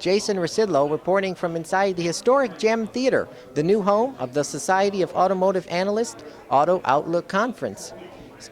Jason Rzucidlo reporting from inside the historic GEM Theater, the new home of the Society of Automotive Analysts Auto Outlook Conference.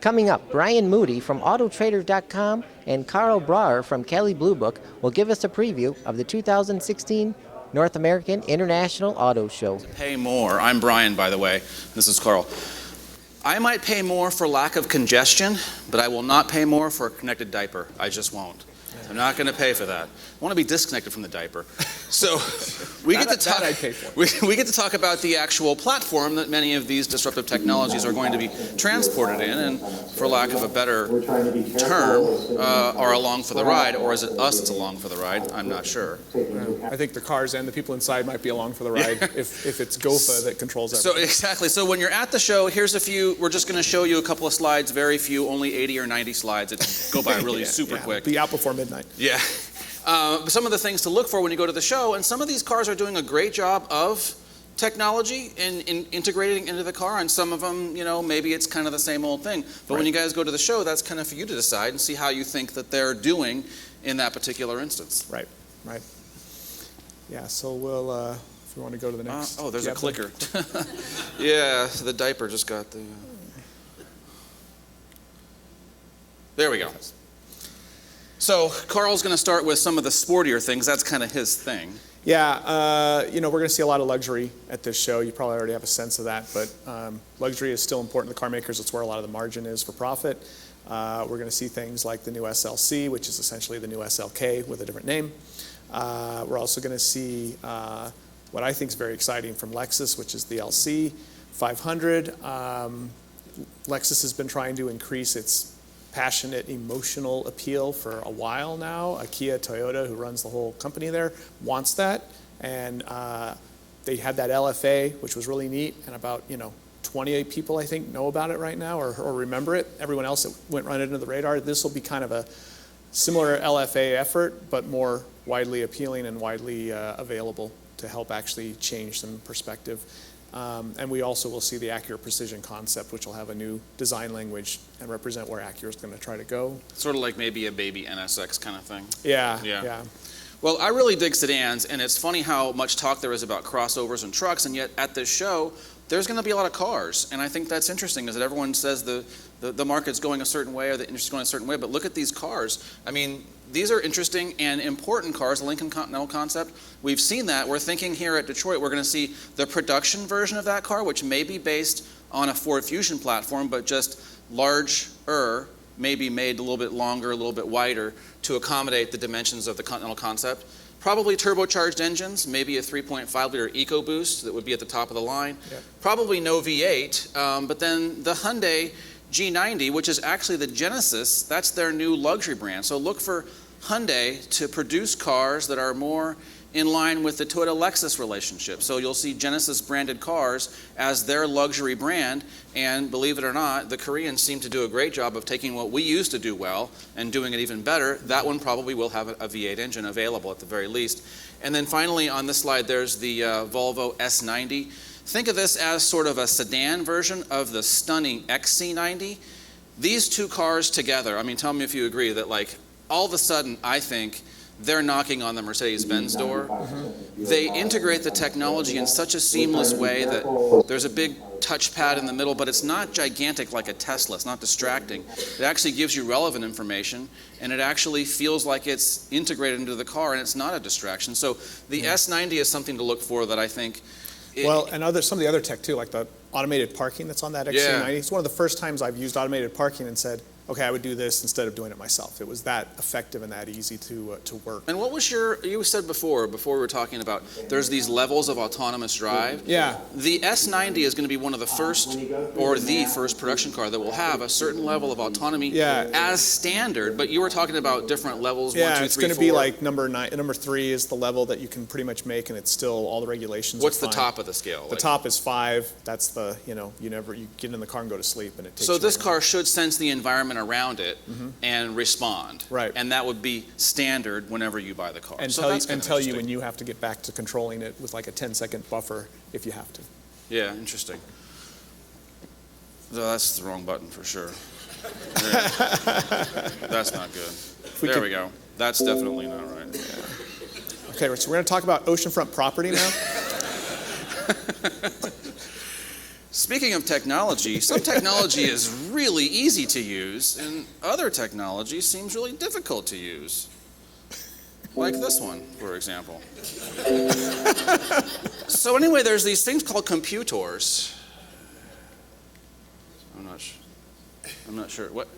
Coming up, Brian Moody from Autotrader.com and Karl Brauer from Kelley Blue Book will give us a preview of the 2016 North American International Auto Show. Pay more. I'm Brian, by the way. This is Karl. I might pay more for lack of congestion, but I will not pay more for a connected diaper. I just won't. I'm not going to pay for that. I want to be disconnected from the diaper. So we get to talk. I'd pay for. We get to talk about the actual platform that many of these disruptive technologies are going to be transported in, and for lack of a better term, are along for the ride, or is it us that's along for the ride? I'm not sure. I think the cars and the people inside might be along for the ride if it's GOFA that controls everything. So exactly. So when you're at the show, here's a few. We're just going to show you a couple of slides. Very few, only 80 or 90 slides. That go by really super quick. Be out before midnight. Yeah. Some of the things to look for when you go to the show, and some of these cars are doing a great job of technology and integrating into the car, and some of them, you know, maybe it's kind of the same old thing. But when you guys go to the show, that's kind of for you to decide and see how you think that they're doing in that particular instance. Right. Yeah, so we'll, if we want to go to the next. Oh, there's a clicker. Yeah, so the diaper just got the... There we go. So Karl's going to start with some of the sportier things. That's kind of his thing. Yeah, you know, we're going to see a lot of luxury at this show. You probably already have a sense of that, but luxury is still important to car makers. It's where a lot of the margin is for profit. We're going to see things like the new SLC, which is essentially the new SLK with a different name. We're also going to see what I think is very exciting from Lexus, which is the LC 500. Lexus has been trying to increase its passionate, emotional appeal for a while now. Kia Toyota, who runs the whole company there, wants that. And they had that LFA, which was really neat, and about 28 people, I think, know about it right now or remember it. Everyone else that went right under the radar. This will be kind of a similar LFA effort, but more widely appealing and widely available to help actually change some perspective. And we also will see the Acura Precision Concept, which will have a new design language and represent where Acura is going to try to go. Sort of like maybe a baby NSX kind of thing. Yeah. Well, I really dig sedans, and it's funny how much talk there is about crossovers and trucks, and yet at this show, there's going to be a lot of cars. And I think that's interesting, is that everyone says the market's going a certain way or the industry's going a certain way, but look at these cars. I mean, these are interesting and important cars, the Lincoln Continental Concept. We've seen that. We're thinking here at Detroit, we're going to see the production version of that car, which may be based on a Ford Fusion platform, but just larger, maybe made a little bit longer, a little bit wider to accommodate the dimensions of the Continental Concept. Probably turbocharged engines, maybe a 3.5-liter EcoBoost that would be at the top of the line. Yep. Probably no V8, but then the Hyundai G90, which is actually the Genesis, that's their new luxury brand. So look for Hyundai to produce cars that are more in line with the Toyota Lexus relationship. So you'll see Genesis branded cars as their luxury brand, and believe it or not, the Koreans seem to do a great job of taking what we used to do well and doing it even better. That one probably will have a V8 engine available at the very least. And then finally on this slide there's the Volvo S90. Think of this as sort of a sedan version of the stunning XC90. These two cars together, I mean, tell me if you agree that, like, all of a sudden I think they're knocking on the Mercedes-Benz door. They integrate the technology in such a seamless way that there's a big touchpad in the middle, but it's not gigantic like a Tesla. It's not distracting. It actually gives you relevant information, and it actually feels like it's integrated into the car, and it's not a distraction. So the S90 is something to look for that I think... and some of the other tech too, like the automated parking that's on that XC90. It's one of the first times I've used automated parking and said, okay, I would do this instead of doing it myself. It was that effective and that easy to work. And what was you said before we were talking about, there's these levels of autonomous drive. Yeah. The S90 is going to be one of the first, or the first production car that will have a certain level of autonomy as standard, but you were talking about different levels, 1, 2, 3, it's going to be like number 3 is the level that you can pretty much make, and it's still all the regulations. What's the top of the scale? The top is 5. That's the, you get in the car and go to sleep, and it takes So this car should sense the environment around it and respond. Right. And that would be standard whenever you buy the car. And tell you when you have to get back to controlling it with like a 10-second buffer if you have to. Yeah, interesting. No, that's the wrong button for sure. That's not good. There we go. That's definitely not right. Okay, so we're going to talk about oceanfront property now. Speaking of technology, some technology is really easy to use, and other technology seems really difficult to use. Like this one, for example. So anyway, there's these things called computers. I'm not sure. What?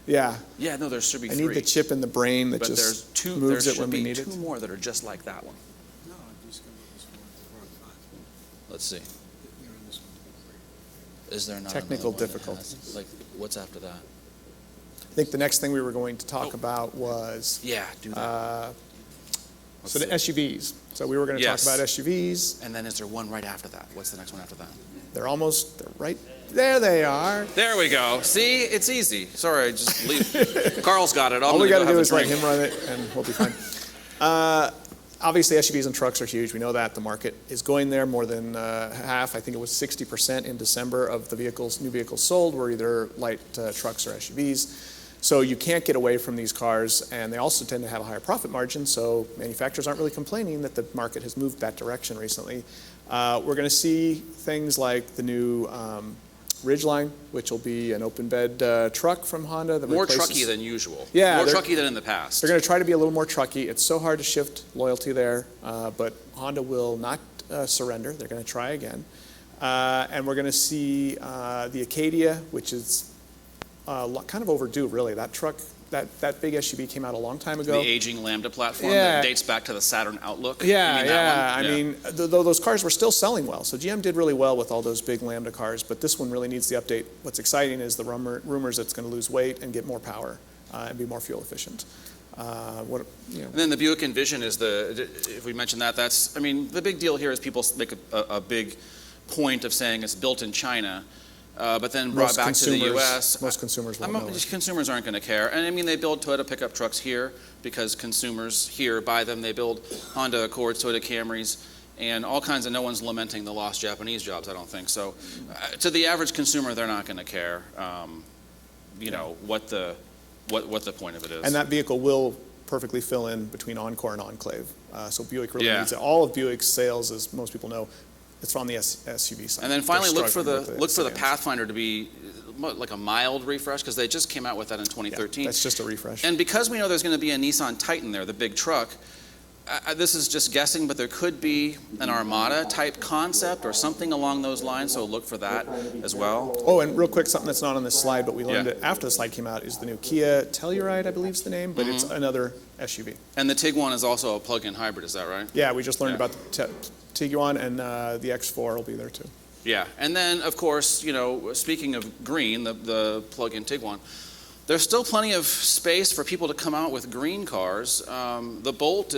Yeah. Yeah, no, there should be I three. need the chip in the brain that but just there moves it should when we be need it. two more that are just like that one. Let's see. Is there not Technical another one that difficulties. has- like, what's after that? I think the next thing we were going to talk about was Yeah, do that. so the SUVs. So we were going to Yes. talk about SUVs. And then is there one right after that? What's the next one after that? They're right there. They are. There we go. See, it's easy. Sorry, I just leave. Carl's got it. All we got to do is let him run it, and we'll be fine. Obviously, SUVs and trucks are huge. We know that the market is going there. More than half, I think it was 60% in December of the new vehicles sold were either light trucks or SUVs. So you can't get away from these cars, and they also tend to have a higher profit margin. So manufacturers aren't really complaining that the market has moved that direction recently. We're going to see things like the new Ridgeline, which will be an open bed truck from Honda. That More replaces- trucky than usual. Yeah, More they're- trucky than in the past. They're going to try to be a little more trucky. It's so hard to shift loyalty there, but Honda will not surrender. They're going to try again. And we're going to see the Acadia, which is kind of overdue, really. That truck, that big SUV came out a long time ago. The aging Lambda platform Yeah. that dates back to the Saturn Outlook. Yeah, You mean that one? I mean, though those cars were still selling well. So GM did really well with all those big Lambda cars, but this one really needs the update. What's exciting is the rumors that it's going to lose weight and get more power and be more fuel efficient. And then the Buick Envision is if we mention that, I mean, the big deal here is people make a big point of saying it's built in China. But then brought back to the U.S. Most consumers won't know it. Consumers aren't going to care. And I mean, they build Toyota pickup trucks here because consumers here buy them. They build Honda Accords, Toyota Camrys, and all kinds of, no one's lamenting the lost Japanese jobs, I don't think. So to the average consumer, they're not going to care, what the point of it is. And that vehicle will perfectly fill in between Encore and Enclave. So Buick really Yeah. needs it. All of Buick's sales, as most people know, it's from the SUV side. And then finally, They're look for the struggling with sedans. Pathfinder to be like a mild refresh, because they just came out with that in 2013. That's just a refresh. And because we know there's going to be a Nissan Titan there, the big truck, this is just guessing, but there could be an Armada type concept or something along those lines, so look for that as well. Oh, and real quick, something that's not on this slide, but we learned Yeah. it after the slide came out, is the new Kia Telluride, I believe is the name, but it's another SUV. And the Tiguan is also a plug-in hybrid, is that right? Yeah, we just learned Yeah. about the Tiguan, and the X4 will be there too. Yeah, and then of course, speaking of green, the plug-in Tiguan, there's still plenty of space for people to come out with green cars. The Bolt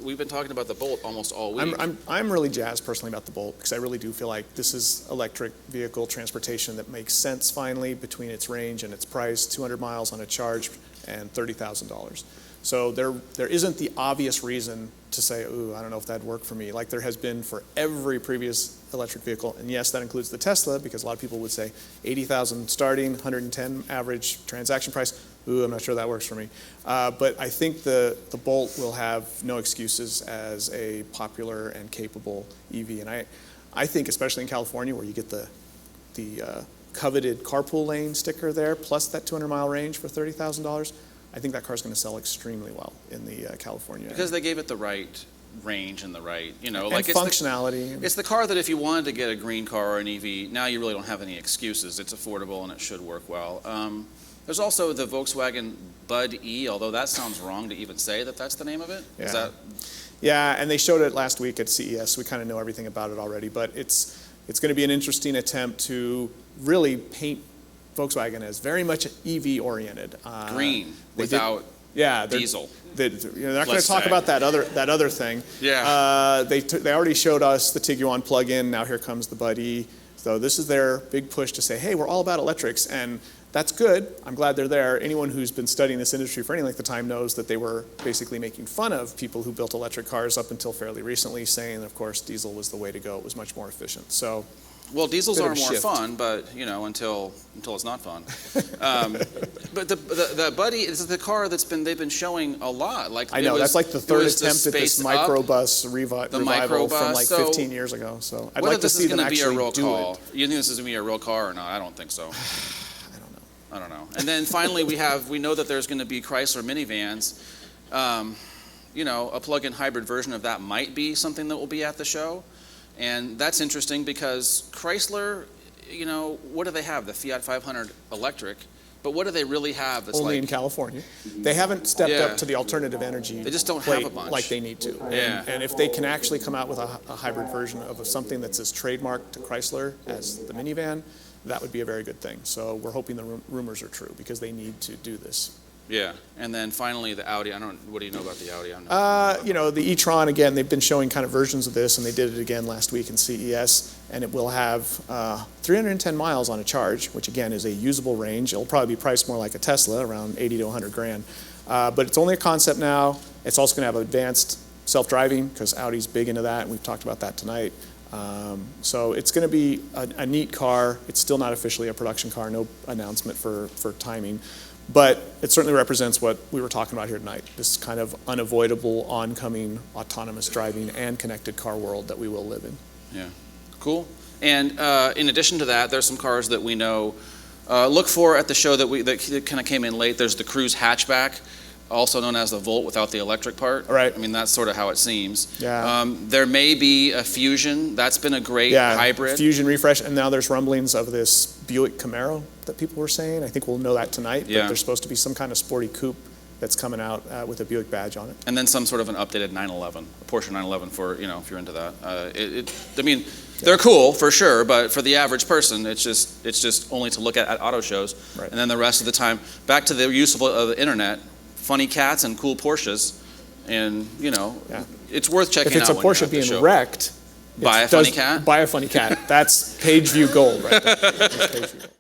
we've been talking about the Bolt almost all week. I'm really jazzed personally about the Bolt, because I really do feel like this is electric vehicle transportation that makes sense finally between its range and its price, 200 miles on a charge and $30,000. So there isn't the obvious reason to say, ooh, I don't know if that'd work for me, like there has been for every previous electric vehicle. And yes, that includes the Tesla, because a lot of people would say 80,000 starting, 110 average transaction price. Ooh, I'm not sure that works for me. But I think the Bolt will have no excuses as a popular and capable EV. And I think, especially in California, where you get the coveted carpool lane sticker there, plus that 200-mile range for $30,000, I think that car is going to sell extremely well in the California. Because they gave it the right range and the right, and like functionality. It's the car that if you wanted to get a green car or an EV, now you really don't have any excuses. It's affordable and it should work well. There's also the Volkswagen Bud Ee, although that sounds wrong to even say that that's the name of it. Yeah. Is that? Yeah, and they showed it last week at CES. We kind of know everything about it already, but it's going to be an interesting attempt to really paint Volkswagen as very much EV oriented. Green without diesel. They're not going to talk about that other thing. Yeah. They already showed us the Tiguan plug-in. Now here comes the Bud Ee. So this is their big push to say, hey, we're all about electrics, and that's good. I'm glad they're there. Anyone who's been studying this industry for any length of time knows that they were basically making fun of people who built electric cars up until fairly recently, saying, of course, diesel was the way to go. It was much more efficient. So Well, diesels bit of are a more shift. fun, but until it's not fun. But the Bud Ee is the car they've been showing a lot. Like I know, that's like the third attempt at this Spaced Up. microbus revival from like So 15 years ago. So I'd Whether like to this see is them going to be a actually real do car, it. you think this is going to be a real car or not? I don't think so. I don't know. I don't know. And then finally, we know that there's going to be Chrysler minivans. A plug-in hybrid version of that might be something that will be at the show, and that's interesting because Chrysler, what do they have? The Fiat 500 electric, but what do they really have? That's Only like, in California. They haven't stepped Yeah. up to the alternative energy. They just don't plate have a bunch. like they need to. Yeah. And if they can actually come out with a hybrid version of something that's as trademarked to Chrysler as the minivan, that would be a very good thing. So we're hoping the rumors are true because they need to do this. Yeah, and then finally the Audi. What do you know about the Audi? The e-tron, again, they've been showing kind of versions of this, and they did it again last week in CES, and it will have 310 miles on a charge, which again is a usable range. It'll probably be priced more like a Tesla, around 80 to 100 grand. But it's only a concept now. It's also going to have advanced self-driving because Audi's big into that, and we've talked about that tonight. So it's going to be a neat car. It's still not officially a production car, no announcement for timing. But it certainly represents what we were talking about here tonight, this kind of unavoidable, oncoming, autonomous driving and connected car world that we will live in. Yeah, cool. And in addition to that, there's some cars that we know look for at the show that kind of came in late. There's the Cruise hatchback, also known as the Volt without the electric part. Right. I mean, that's sort of how it seems. Yeah. There may be a Fusion. That's been a great hybrid. Fusion refresh, and now there's rumblings of this Buick Camaro that people were saying. I think we'll know that tonight. Yeah. But there's supposed to be some kind of sporty coupe that's coming out with a Buick badge on it. And then some sort of an updated 911, a Porsche 911 for, if you're into that. They're cool for sure, but for the average person, it's just only to look at auto shows. Right. And then the rest of the time, back to the use of the internet, funny cats and cool Porsches, and it's worth checking out. If it's a when you're Porsche at the being show. wrecked, Buy a funny cat? Buy a funny cat. That's page view gold right there. That's page view gold.